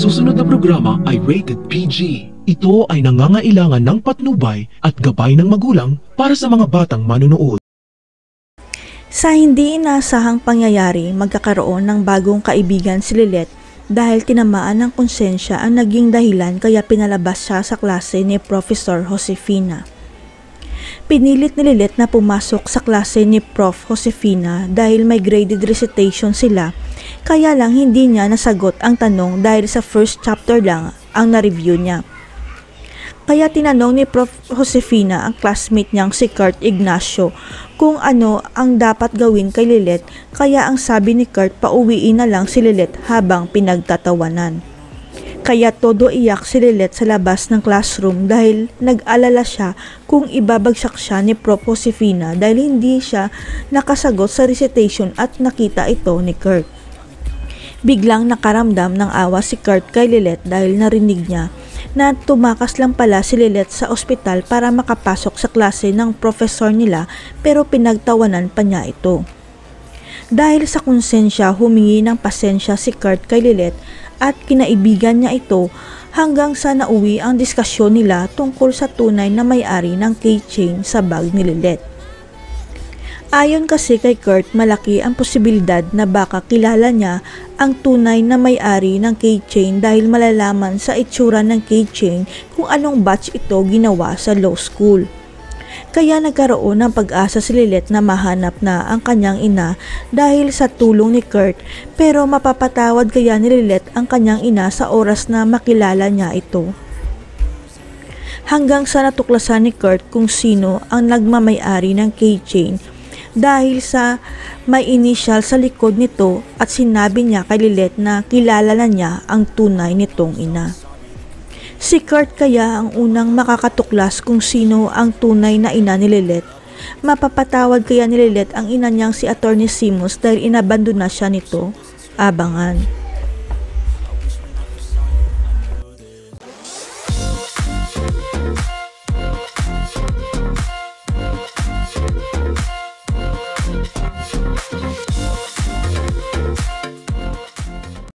susunod na programa ay rated PG. Ito ay nangangailangan ng patnubay at gabay ng magulang para sa mga batang manonood. Sa hindi inaasahang pangyayari, magkakaroon ng bagong kaibigan si Lilet dahil tinamaan ng konsensya ang naging dahilan kaya pinalabas siya sa klase ni Professor Josefina. Pinilit ni Lilet na pumasok sa klase ni Prof. Josefina dahil may graded recitation sila, kaya lang hindi niya nasagot ang tanong dahil sa first chapter lang ang na-review niya. Kaya tinanong ni Prof. Josefina ang classmate niyang si Kurt Ignacio kung ano ang dapat gawin kay Lilet, kaya ang sabi ni Kurt pauwiin na lang si Lilet habang pinagtatawanan. Kaya todo iyak si Lilet sa labas ng classroom dahil nag-alala siya kung ibabagsak siya ni Prof. Josefina dahil hindi siya nakasagot sa recitation at nakita ito ni Kurt. Biglang nakaramdam ng awa si Kurt kay Lilet dahil narinig niya na tumakas lang pala si Lilet sa ospital para makapasok sa klase ng professor nila pero pinagtawanan pa niya ito. Dahil sa konsensya, humingi ng pasensya si Kurt kay Lilet at kinaibigan niya ito hanggang sa nauwi ang diskusyon nila tungkol sa tunay na may-ari ng keychain sa bag ni Lilet. Ayon kasi kay Kurt, malaki ang posibilidad na baka kilala niya ang tunay na may-ari ng keychain dahil malalaman sa itsura ng keychain kung anong batch ito ginawa sa law school. Kaya nagkaroon ng pag-asa si Lilet na mahanap na ang kanyang ina dahil sa tulong ni Kurt, pero mapapatawad kaya ni Lilet ang kanyang ina sa oras na makilala niya ito. Hanggang sa natuklasan ni Kurt kung sino ang nagmamay-ari ng keychain dahil sa may initial sa likod nito at sinabi niya kay Lilet na kilala na niya ang tunay nitong ina. Si Kurt kaya ang unang makakatuklas kung sino ang tunay na ina ni Lilet. Mapapatawad kaya ni Lilet ang ina niyang si Atty. Simos dahil inabandona siya nito? Abangan.